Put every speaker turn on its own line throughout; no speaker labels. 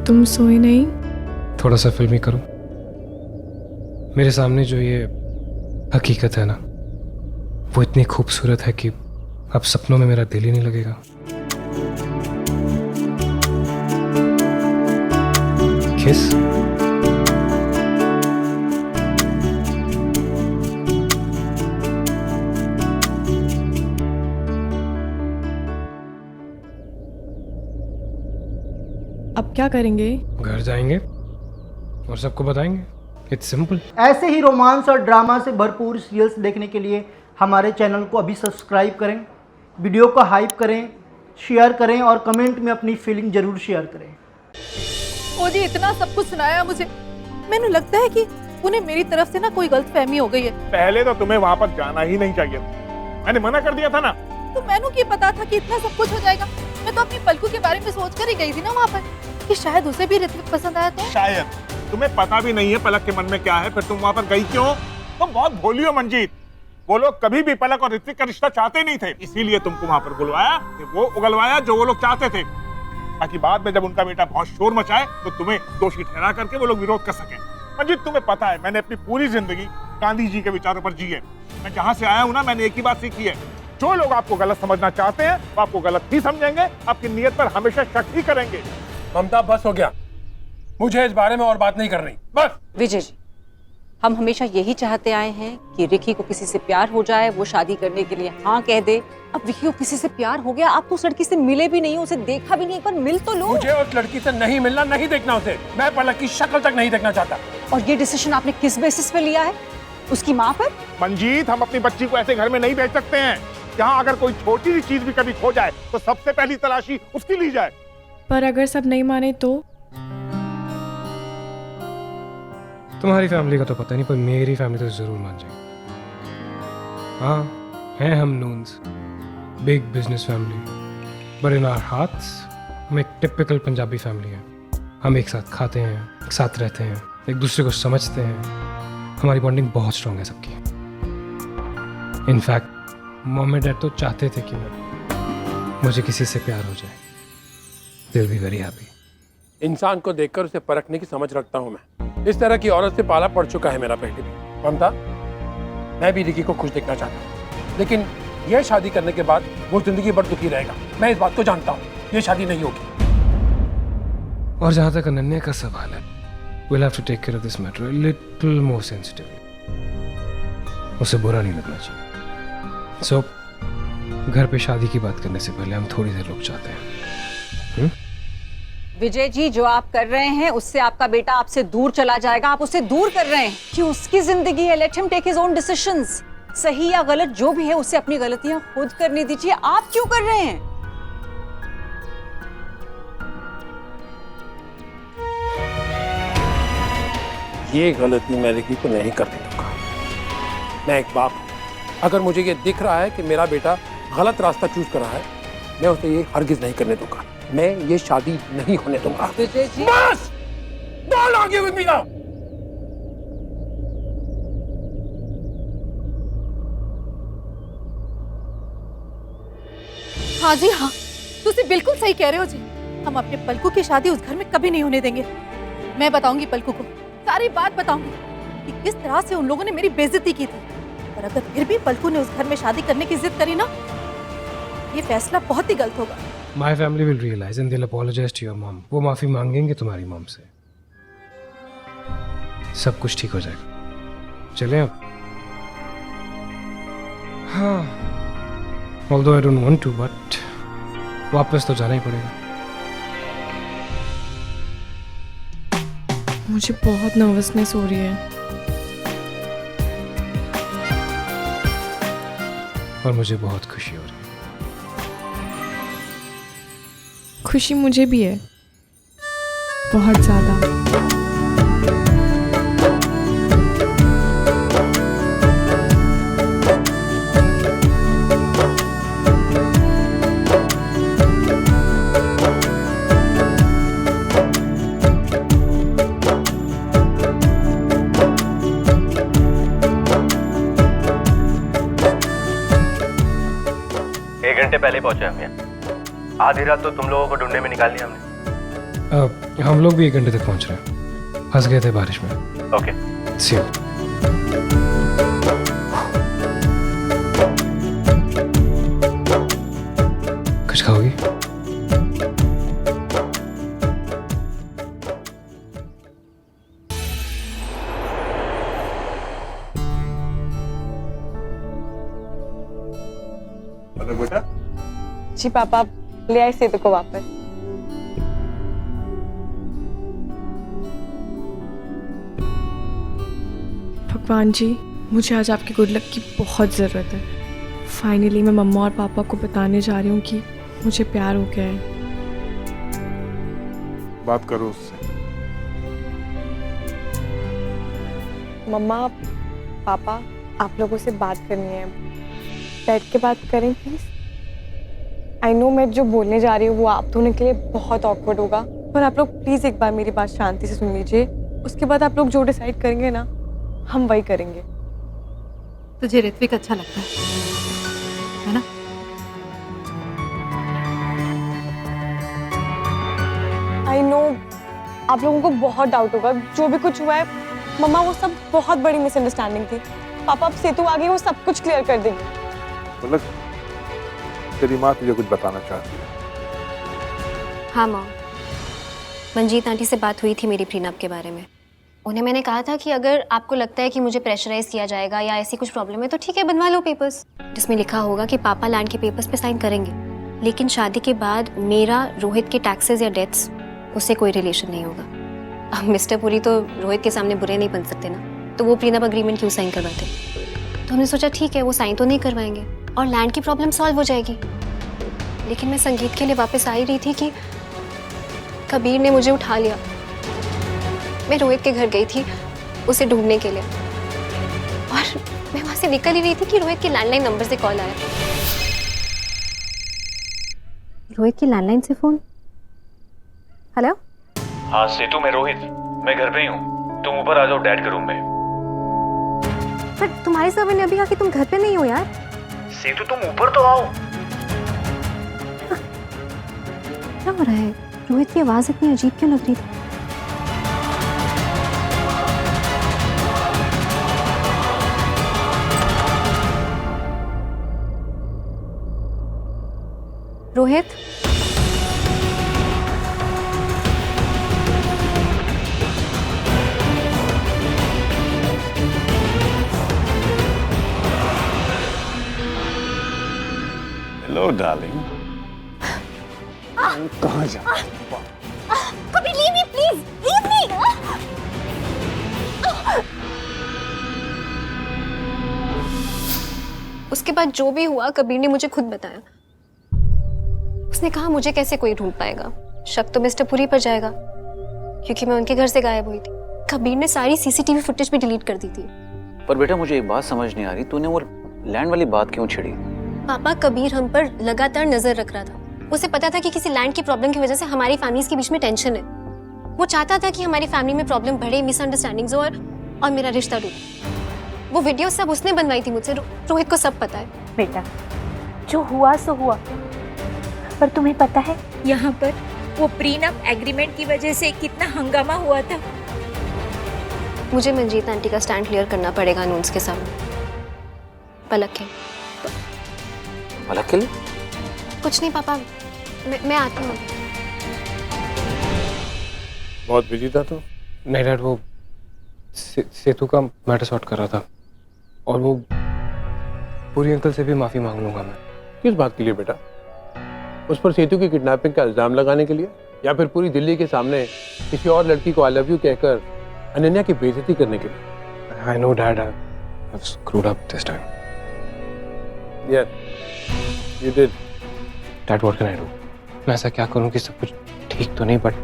तुम सोए नहीं?
थोड़ा सा फिल्मी करूं? मेरे सामने जो ये हकीकत है ना, वो इतनी खूबसूरत है कि अब सपनों में मेरा दिल ही नहीं लगेगा। किस?
अब क्या करेंगे?
घर जाएंगे और सबको बताएंगे। It's simple.
ऐसे ही रोमांस और ड्रामा से भरपूर सीरियल्स देखने के लिए हमारे चैनल को अभी सब्सक्राइब करें, वीडियो को हाइप करें, शेयर करें और कमेंट में अपनी फीलिंग जरूर शेयर करें।
ओ जी, इतना सब कुछ सुनाया मुझे, मैंने लगता है कि उन्हें मेरी तरफ से ना कोई गलतफहमी हो गई है।
पहले तो तुम्हें वहाँ पर जाना ही नहीं चाहिए, मैंने मना कर दिया था ना।
तो मैंने क्या पता था कि इतना सब कुछ हो जाएगा। मैं तो अपनी पलकू के बारे में सोच कर ही गई थी ना वहाँ पर, कि शायद उसे भी ऋत्विक पसंद आया तो।
शायद तुम्हें पता भी नहीं है पलक के मन में क्या है, फिर तुम वहाँ पर गई क्यों? तुम बहुत भोली हो मंजीत। वो लोग कभी भी पलक और ऋत्विक का रिश्ता चाहते नहीं थे, इसीलिए तुमको वहाँ पर बुलवाया, वो उगलवाया जो वो लोग चाहते थे, ताकि बाद में जब उनका बेटा बहुत शोर मचाए तो तुम्हें दोषी ठहरा करके वो लोग विरोध कर सके। मंजीत, तुम्हें पता है मैंने अपनी पूरी जिंदगी गांधी जी के विचारों पर जी है। मैं जहाँ से आया हूँ ना, मैंने एक ही बात सीखी है, जो लोग आपको गलत समझना चाहते हैं वो आपको गलत ही समझेंगे, आपकी नियत पर हमेशा शक ही करेंगे।
ममता, बस हो गया, मुझे इस बारे में और बात नहीं करनी, बस।
विजय जी, हम हमेशा यही चाहते आए हैं कि रिकी को किसी से प्यार हो जाए, वो शादी करने के लिए हाँ कह दे। अब विकी को किसी से प्यार हो गया, आप तो उस लड़की से मिले भी नहीं, उसे देखा भी नहीं, एक बार मिल तो लो।
मुझे उस लड़की से नहीं मिलना, नहीं देखना उसे, मैं पलक की शक्ल तक नहीं देखना चाहता।
और ये डिसीजन आपने किस बेसिस पे लिया है? उसकी माँ पर?
मंजीत, हम अपनी बच्ची को ऐसे घर में नहीं भेज सकते हैं जहाँ अगर कोई छोटी सी चीज भी कभी खो जाए तो सबसे पहली तलाशी उसकी ली जाए।
पर अगर सब नहीं माने तो?
तुम्हारी फैमिली का तो पता नहीं, पर मेरी फैमिली तो जरूर मान जाएगी। हाँ, हैं हम Noons, big business family, but in our hearts हम एक टिपिकल पंजाबी फैमिली है। हम एक साथ खाते हैं, एक साथ रहते हैं, एक दूसरे को समझते हैं। हमारी बॉन्डिंग बहुत स्ट्रांग है सबकी। इनफैक्ट मॉम एंड डैड तो चाहते थे कि मुझे किसी से प्यार हो जाए। दिल भी वेरी हैप्पी।
इंसान को देखकर उसे परखने की समझ रखता हूँ मैं। इस तरह की औरत से पाला पड़ चुका है मेरा बेटे भी। ममता, मैं भी रिकी को खुश देखना चाहता हूँ, लेकिन यह शादी करने के बाद वो जिंदगी भर दुखी रहेगा। मैं इस बात को जानता हूँ, ये शादी नहीं होगी।
और जहाँ तक अनन्या का सवाल है, we'll have to take care of this matter a little more sensitively. उसे बुरा नहीं लगना चाहिए। So, घर पे शादी की बात करने से पहले हम थोड़ी देर रुक जाते हैं।
विजय जी, जो आप कर रहे हैं उससे आपका बेटा आपसे दूर चला जाएगा। आप उसे दूर कर रहे हैं कि उसकी जिंदगी है। Let him take his own decisions. सही या गलत जो भी है, उसे अपनी गलतियां खुद करने दीजिए। आप क्यों कर रहे हैं?
ये गलती मैं रिकी को नहीं करने दूंगा। मैं एक बाप हूं, अगर मुझे ये दिख रहा है कि मेरा बेटा गलत रास्ता चूज कर रहा है, मैं उसे ये हरगिज नहीं करने दूंगा। मैं ये शादी नहीं होने दूंगा।
विजय जी,
बस! Don't argue with me now!
हाँ जी हाँ, तुसी बिल्कुल सही कह रहे हो जी। हम अपने पलकू की शादी उस घर में कभी नहीं होने देंगे। मैं बताऊंगी पलकू को, सारी बात बताऊंगी कि किस तरह से उन लोगों ने मेरी बेइज्जती की थी। और अगर फिर भी पलकू ने उस घर में शादी करने की जिद करी ना, ये फैसला बहुत ही गलत होगा।
My family will realize and they'll apologize to your mom. वो माफी मांगेंगे तुम्हारी मॉम से। सब कुछ ठीक हो जाएगा। चलें अब? हाँ। Although I don't want to, but वापस तो जाना ही पड़ेगा।
मुझे बहुत नर्वसनेस हो रही है।
और मुझे बहुत खुशी हो रही है।
खुशी मुझे भी है, बहुत ज्यादा।
एक घंटे पहले पहुंचे हम यहाँ। आधी रात तो तुम लोगों को ढूंढने में निकाल लिया हमने।
हम लोग भी 1 घंटे तक पहुंच रहे हैं, फंस गए थे बारिश में।
ओके।
See you. कुछ खाओगी?
अरे बेटा
जी पापा, ले आए सेतु को वापस। भगवान जी, मुझे आज आपकी गुड लक की बहुत ज़रूरत है। फाइनली मैं मम्मा और पापा को बताने जा रही हूँ कि मुझे प्यार हो गया है।
बात करो उससे।
मम्मा पापा, आप लोगों से बात करनी है, बैठ के बात करें प्लीज। आई नो मैं जो बोलने जा रही हूँ वो आप दोनों के लिए बहुत ऑकवर्ड होगा, पर आप लोग प्लीज एक बार मेरी बात शांति से सुन लीजिए। उसके बाद आप लोग जो डिसाइड करेंगे ना, हम वही करेंगे।
तुझे ऋत्विक अच्छा लगता है ना?
आई नो आप लोगों को बहुत डाउट होगा, जो भी कुछ हुआ है मम्मा वो सब बहुत बड़ी मिसअंडरस्टैंडिंग थी। पापा अब सेतु आ गई, वो सब कुछ क्लियर कर देगी।
मतलब तेरी माँ तुझे कुछ बताना चाहती है?
हाँ माँ, मंजीत आंटी से बात हुई थी मेरी प्रीनअप के बारे में। उन्हें मैंने कहा था कि अगर आपको लगता है कि मुझे प्रेशराइज किया जाएगा या ऐसी कुछ प्रॉब्लम है तो ठीक है, बनवा लो पेपर्स, जिसमें लिखा होगा कि पापा लैंड के पेपर्स पे साइन करेंगे, लेकिन शादी के बाद मेरा रोहित के टैक्सेस या डेट्स उससे कोई रिलेशन नहीं होगा। अब मिस्टर पुरी तो रोहित के सामने बुरे नहीं बन सकते ना, तो वो प्रीनअप अग्रीमेंट क्यों साइन करवाते? तो हमने सोचा ठीक है, वो साइन तो नहीं करवाएंगे और लैंड की प्रॉब्लम सॉल्व हो जाएगी। लेकिन मैं संगीत के लिए वापस आ ही रही थी कि कबीर ने मुझे उठा लिया। मैं रोहित के घर गई थी उसे ढूंढने के लिए, और मैं वहां से निकल ही रही थी कि रोहित के लैंडलाइन नंबर से कॉल आया। रोहित की लैंडलाइन से फोन। हेलो।
हाँ सेतु, मैं रोहित, मैं घर पे ही हूँ, तुम ऊपर आ जाओ डैड के रूम में।
पर तुम्हारे सर्वेंट ने अभी कहा कि तुम घर पे नहीं हो यार।
सेतु तुम ऊपर तो आओ।
क्या हो रहा है? रोहित की आवाज इतनी अजीब क्यों लग रही थी? Rohit,
hello darling. कहाँ जा?
Kabir leave me please, leave me. उसके बाद जो भी हुआ कबीर ने मुझे खुद बताया। उसने कहा मुझे कैसे कोई ढूंढ पाएगा, शक तो मिस्टर पुरी पर जाएगा क्योंकि मैं उनके घर से गायब हुई थी। कबीर ने सारी सीसीटीवी फुटेज भी डिलीट कर दी थी।
पर बेटा मुझे एक बात समझ नहीं आ रही, तूने वो लैंड वाली बात क्यों छिड़ी?
पापा, कबीर हम पर लगातार नजर रख रहा था। उसे पता था कि किसी लैंड की प्रॉब्लम की वजह से हमारी फैमिलीज के बीच में टेंशन है। वो चाहता था कि हमारी फैमिली में प्रॉब्लम बढ़े, मिसअंडरस्टैंडिंग्स हो और मेरा रिश्ता टूटे। वो वीडियो सब उसने बनवाई थी मुझसे। रोहित को सब पता है।
बेटा, जो हुआ सो हुआ, पर तुम्हें पता है यहाँ पर वो प्रीनअप एग्रीमेंट की वजह से कितना हंगामा हुआ था।
मुझे मंजीत आंटी का स्टैंड क्लियर करना पड़ेगा नून्स के सामने। पलक के
पलक के लिए?
कुछ नहीं पापा, मैं आती हूँ।
बहुत बिजी था तो?
नहीं डैड, वो सेतु का मैटर सॉर्ट कर रहा था, और वो पूरी अंकल से भी माफी मांग लूंगा मैं।
किस बात के लिए बेटा? उस पर सेतु की किडनैपिंग का इल्जाम लगाने के लिए, या फिर पूरी दिल्ली के सामने किसी और लड़की को आई लव यू कहकर अनन्या की बेइज्जती करने के लिए?
I know dad, I have screwed up this time.
Yes, you did.
Dad, what can I do? मैं ऐसा क्या करूं कि सब कुछ ठीक तो नहीं, but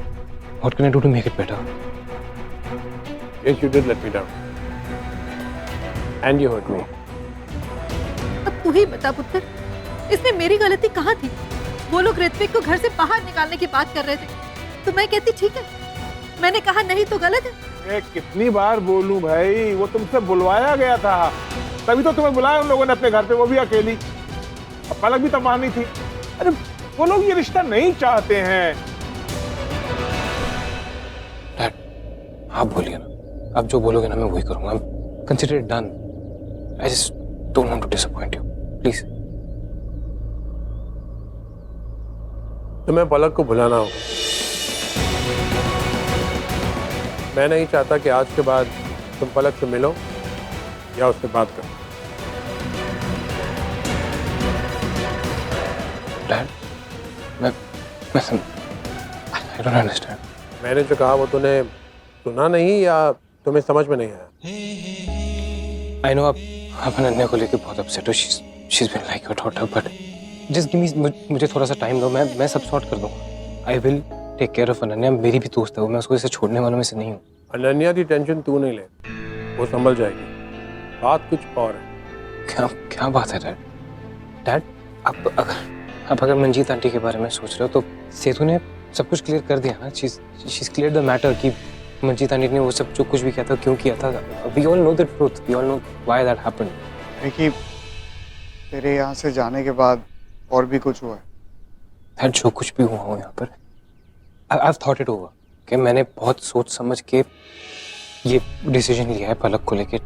what can I do to make it better?
Yes, you did let me down. And you hurt me.
अब तू ही बता पुत्र, इसमें मेरी गलती कहाँ थी? वो लोग ऋत्विक को घर से बाहर निकालने की बात कर रहे थे, तो मैं कहती ठीक है, मैंने कहा नहीं तो गलत है।
कितनी बार बोलूं भाई, वो तुमसे बुलवाया गया था, तभी तो तुम्हें बुलाया उन लोगों ने अपने घर पे, वो भी अकेली। अब पलक भी तब मानी थी। अरे वो लोग ये रिश्ता नहीं चाहते हैं।
आप बोलिए ना, आप जो बोलोगे ना मैं वही करूँगा। I am consider it done. I just don't want to disappoint you, please.
तुम्हें पलक को भुलाना होगा। मैं नहीं चाहता कि आज के बाद तुम पलक से मिलो या उससे बात करो।
डैड, मैं I don't understand.
मैंने जो कहा वो तूने सुना नहीं या तुम्हें समझ में नहीं आया?
I know आप अनन्या को लेके बहुत अपसेट हो। She's been like your daughter, but just give me मुझे थोड़ा सा टाइम दो, मैं सब सॉर्ट कर दूंगा। I will take care of Ananya. मेरी भी दोस्त है वो, मैं उसको इसे छोड़ने वालों में से नहीं हूँ।
अनन्या की टेंशन तू नहीं ले, वो संभल जाएगी। बात कुछ और है।
क्या बात है डैड? डैड, आप अगर मंजीत आंटी के बारे में सोच रहे हो तो सेतु ने सब कुछ क्लियर कर दिया ना। शी's cleared the matter कि मंजीत आंटी ने वो सब जो कुछ भी किया था क्यों किया था। We all know the truth. We all know why that happened.
देखिए, तेरे यहाँ से जाने के बाद और भी कुछ हुआ है।
डैड, जो कुछ भी हुआ हो यहाँ पर I've thought it over. कि मैंने बहुत सोच समझ के ये डिसीजन लिया है पलक को लेके।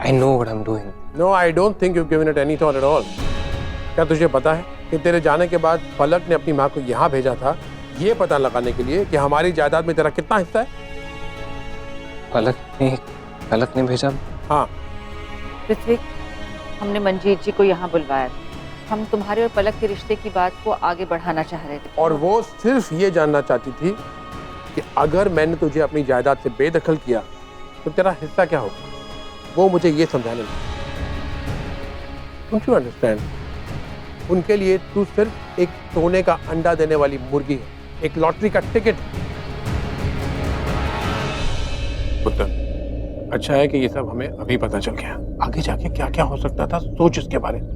I know what I'm doing.
No, I don't think you've given it any thought at all. क्या तुझे पता है कि तेरे जाने के बाद पलक ने अपनी माँ को यहाँ भेजा था ये पता लगाने के लिए कि हमारी जायदाद में तेरा कितना हिस्सा है?
पलक ने भेजा?
हाँ ऋत्विक, हमने मंजीत जी को यहाँ बुलवाया। हम तुम्हारे और पलक के रिश्ते की बात को आगे बढ़ाना चाह रहे थे।
और वो सिर्फ ये जानना चाहती थी कि अगर मैंने तुझे अपनी जायदाद से बेदखल किया तो तेरा हिस्सा क्या होगा। वो मुझे ये समझाने लगी। Don't you understand? उनके लिए तू सिर्फ एक सोने का अंडा देने वाली मुर्गी है, एक लॉटरी का टिकट। पुत्र, अच्छा है कि ये सब हमें अभी पता चल गया। आगे जाके क्या क्या हो सकता था सोच इसके बारे में।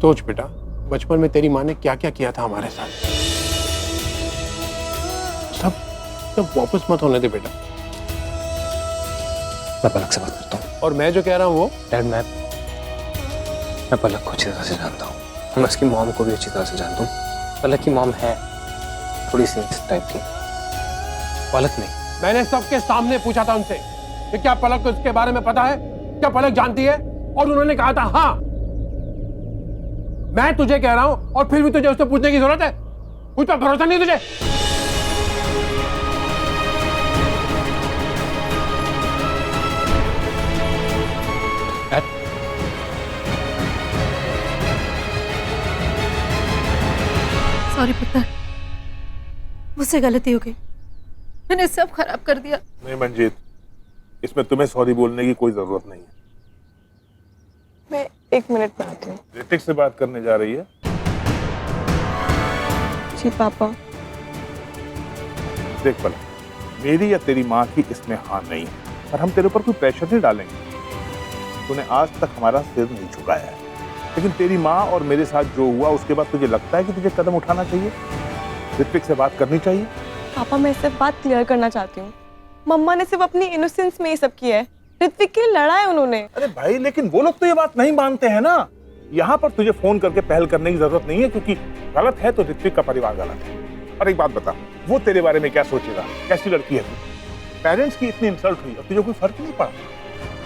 सोच बेटा, बचपन में तेरी माँ ने क्या क्या किया था हमारे साथ। सब वापस मत होने दे बेटा।
मैं पलक से बात करता हूँ।
और मैं जो कह रहा हूँ वो
डैड, मैं पलक को अच्छी तरह से जानता हूँ। मैं उसकी मॉम को भी अच्छी तरह से जानता हूँ। पलक की मॉम है थोड़ी सी इस टाइप की, पलक नहीं।
मैंने सबके सामने पूछा था उनसे कि क्या पलक को इसके बारे में पता है, क्या पलक जानती है, और उन्होंने कहा था हाँ। मैं तुझे कह रहा हूं और फिर भी तुझे उससे पूछने की जरूरत है? मुझ पर भरोसा नहीं तुझे?
सॉरी पुत्र, मुझसे गलती हो गई, मैंने सब खराब कर दिया।
नहीं मंजीत, इसमें तुम्हें सॉरी बोलने की कोई जरूरत नहीं है।
मैं 1 मिनट में आती हूँ।
ऋतिक से बात करने जा रही है?
जी पापा।
देख पलक, मेरी या तेरी माँ की इसमें हाँ नहीं है, पर हम तेरे ऊपर कोई प्रेशर नहीं डालेंगे। तूने आज तक हमारा सिर नहीं झुकाया है, लेकिन तेरी माँ और मेरे साथ जो हुआ उसके बाद तुझे लगता है कि तुझे कदम उठाना चाहिए, ऋत्विक से बात करनी चाहिए?
पापा, मैं सिर्फ बात क्लियर करना चाहती हूँ। मम्मा ने सिर्फ अपनी इनोसेंस में ये सब किया है। ऋत्विक के लिए लड़ा है उन्होंने।
अरे भाई, लेकिन वो लोग तो ये बात नहीं मानते हैं ना। यहाँ पर तुझे फोन करके पहल करने की जरूरत नहीं है, क्योंकि गलत है तो ऋत्विक का परिवार गलत है। और एक बात बता, वो तेरे बारे में क्या सोचेगा? कैसी लड़की है तू? पेरेंट्स की इतनी इंसल्ट हुई और तुझे कोई फर्क नहीं पड़ा।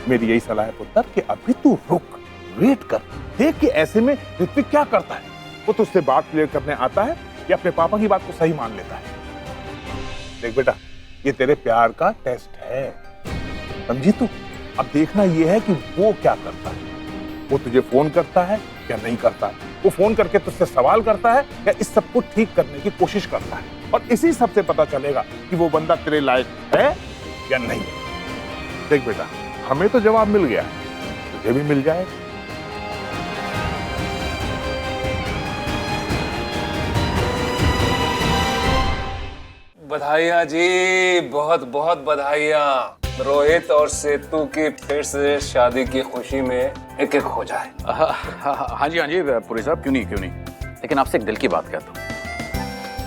मेरी यही सलाह है पुत्र कि अभी तू रुक, वेट कर, देख कि ऐसे में ऋत्विक क्या करता है। वो तुझसे बात क्लियर करने आता है या अपने पापा की बात को सही मान लेता है। देख बेटा, ये तेरे प्यार का टेस्ट है, समझी तू? अब देखना ये है कि वो क्या करता है। वो तुझे फोन करता है या नहीं करता है, वो फोन करके तुझसे सवाल करता है या इस सब को ठीक करने की कोशिश करता है। और इसी सब से पता चलेगा कि वो बंदा तेरे लायक है या नहीं। देख बेटा, हमें तो जवाब मिल गया, तुझे भी मिल जाएगा।
बधाइयाँ जी, बहुत बहुत बधाइयाँ। रोहित और सेतु की फिर से शादी की खुशी में एक एक हो जाए।
हाँ जी पुरी साहब, क्यों नहीं। लेकिन आपसे एक दिल की बात कहता हूँ,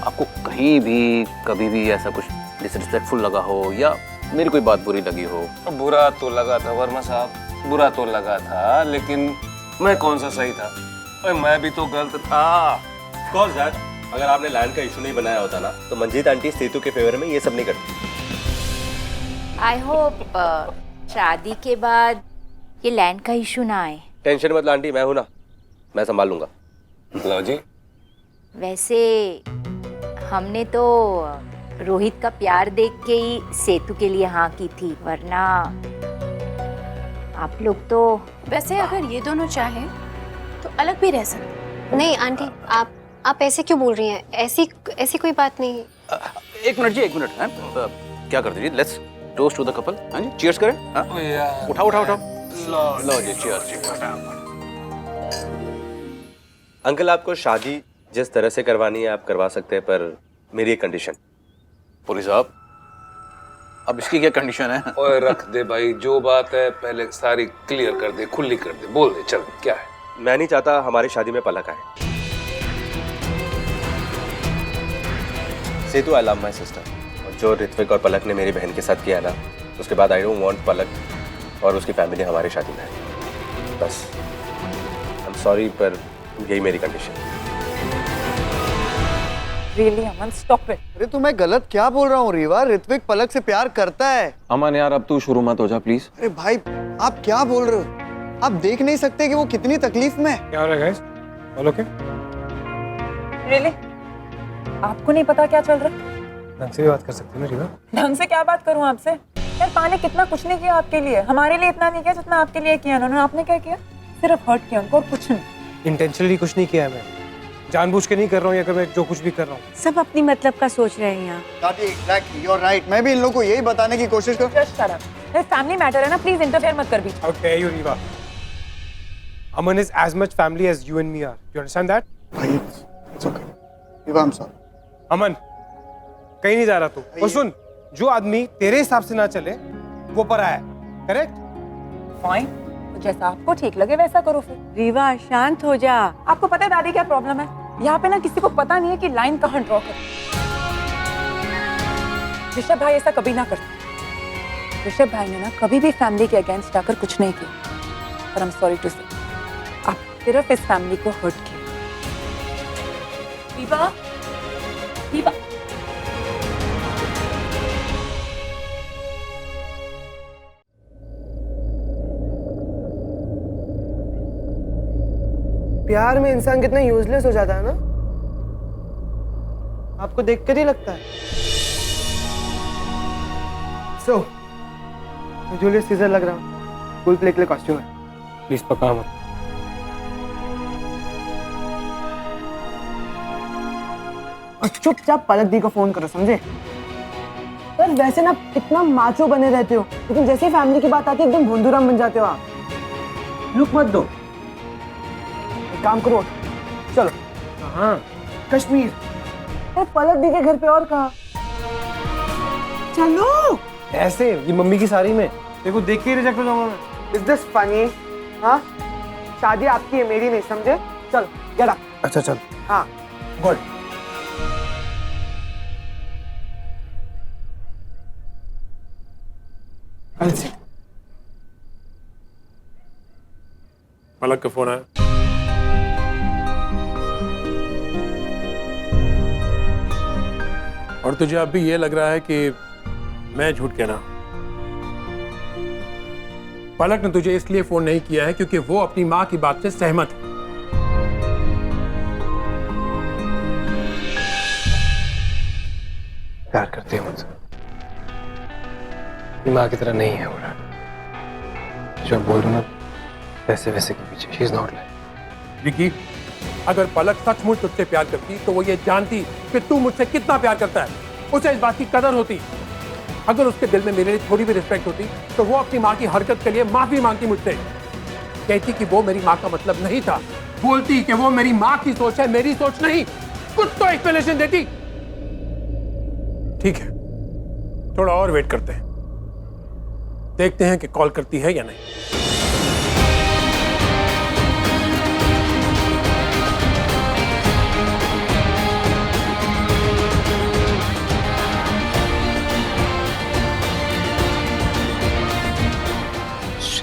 आपको कहीं भी कभी भी ऐसा कुछ डिसरिस्पेक्टफुल लगा हो या मेरी कोई बात बुरी लगी हो?
बुरा तो लगा था वर्मा साहब, बुरा तो लगा था, लेकिन मैं कौन सा सही था? अरे मैं भी तो गलत था।
कौन सर, अगर आपने लैंड का इशू नहीं बनाया होता ना तो मंजीत आंटी सेतु के फेवर में ये सब नहीं करती।
आई होप शादी के बाद ये लैंड का इशू ना आए।
टेंशन मत लो आंटी, मैं हूं ना, मैं संभाल लूंगा।
लो जी।
वैसे हमने तो रोहित का प्यार देख के ही सेतु के लिए हाँ की थी, वरना आप लोग तो।
वैसे अगर ये दोनों चाहें तो अलग भी रह सकते। नहीं आंटी, आप ऐसे क्यों बोल रही हैं? ऐसी कोई बात नहीं।
एक मिनट जी, एक मिनट। हैं? क्या करते जी? Let's toast to the couple. हाँ जी, चीयर्स करें। हाँ? उठाओ उठाओ उठाओ। लो जी, चीयर्स जी।
अंकल, आपको शादी जिस तरह से करवानी है आप करवा सकते हैं, पर मेरी एक कंडीशन।
पुरी साहब, अब इसकी क्या कंडीशन है?
ओए रख दे भाई, जो बात है पहले सारी क्लियर कर दे, खुली कर दे, बोल दे, चल क्या है?
मैं नहीं चाहता हमारी शादी में पलक आए। सेतु, आई लव माय सिस्टर। जो ऋत्विक और पलक ने मेरी बहन के साथ किया ना, उसके बाद आई डोंट वांट पलक और उसकी फैमिली हमारी शादी में आए। बस आई एम सॉरी, पर यही मेरी condition.
Really, Aman, stop it.
अरे तो मैं गलत क्या बोल रहा हूँ रीवा? ऋत्विक पलक से प्यार करता है।
अमन यार, अब तू शुरू मत हो जा प्लीज।
अरे भाई, आप क्या बोल रहे हो? आप देख नहीं सकते कि वो कितनी तकलीफ में है।
क्या हो रहा है गाइस? All okay?
Really? आपको नहीं पता क्या चल रहा है?
ढंग से भी बात कर सकते हैं ना रीवा?
ढंग से क्या बात करूं आपसे? यार पा ने कितना कुछ नहीं किया आपके लिए, हमारे लिए इतना नहीं किया जितना आपके लिए किया उन्होंने। आपने क्या किया? सिर्फ हर्ट किया उनको और कुछ नहीं।
इंटेंशनली कुछ नहीं किया है मैं, जानबूझ के नहीं कर रहा हूँ, या मैं जो कुछ भी कर रहा हूँ।
सब अपनी मतलब का सोच रहे हैं यहाँ।
दादी, एग्जैक्टली, यू आर राइट। मैं भी इन लोगों को यही बताने की कोशिश कर।
Just shut up. ये फैमिली मैटर है ना, प्लीज इंटरफेयर मत कर बीच।
How dare you, Riva? Aman is as much family as you and me are. You understand that?
भाई, it's okay. Rewa, I'm sorry.
अमन, कहीं नहीं जा रहा तू। और सुन, जो आदमी तेरे हिसाब से ना चले वो पराया है, करेक्ट?
फाइन, तो जैसा आपको ठीक लगे वैसा करो फिर।
रीवा, शांत हो जा।
आपको पता है दादी क्या प्रॉब्लम है? यहाँ पे ना किसी को पता नहीं है कि लाइन कहाँ ड्रॉ कर। ऋषभ भाई ऐसा कभी ना करते। ऋषभ भाई ने ना कभी भी फैमिली के अगेंस्ट आकर कुछ नहीं किया। पर आई एम सॉरी टू से, आप सिर्फ इस फैमिली को हर्ट किया। रीवा, रीवा।
प्यार में इंसान कितना यूजलेस हो जाता है ना, आपको देखकर ही लगता है। सो जूलियस सीजर लग रहा हूँ। फुल प्ले के लिए कॉस्ट्यूम है।
प्लीज पका मत।
और चुपचाप पलक दी को फोन करो, समझे? पर वैसे ना इतना माचो बने रहते हो, लेकिन जैसे ही फैमिली की बात आती है एकदम भोंदूराम बन जाते हो आप। लुक मत दो, एक काम करो, चलो।
हाँ,
कश्मीर। अरे पलक दी के घर पे और कहा? चलो।
ऐसे ये मम्मी की साड़ी में देखो, देख के रिजेक्ट हो जाऊंगा मैं।
Is this funny? हाँ, शादी आपकी है, मेरी नहीं, समझे? चल गेट अप।
अच्छा चल।
हाँ, गुड।
पलक का फोन आया। और तुझे अब भी ये लग रहा है कि मैं झूठ कह रहा हूं? पलक ने तुझे इसलिए फोन नहीं किया है क्योंकि वो अपनी मां की बात से सहमत है।
प्यार करती है मुझसे, अपनी माँ की तरह नहीं है। और जो बोल रहा हूँ ना, वैसे वैसे के पीछे she is not like.
Vicky, अगर पलक सचमुच तुझसे प्यार करती तो वो ये जानती कि तू मुझसे कितना प्यार करता है, उसे इस बात की कदर होती। अगर उसके दिल में मेरे लिए थोड़ी भी रिस्पेक्ट होती तो वो अपनी माँ की हरकत के लिए माफी मांगती मुझसे, कहती कि वो मेरी माँ का मतलब नहीं था, बोलती कि वो मेरी माँ की सोच है, मेरी सोच नहीं, कुछ तो एक्सप्लेनेशन देती। ठीक है, थोड़ा और वेट करते हैं, देखते हैं कि कॉल करती है या नहीं।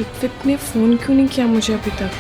ऋत्विक ने फोन क्यों नहीं किया मुझे अभी तक?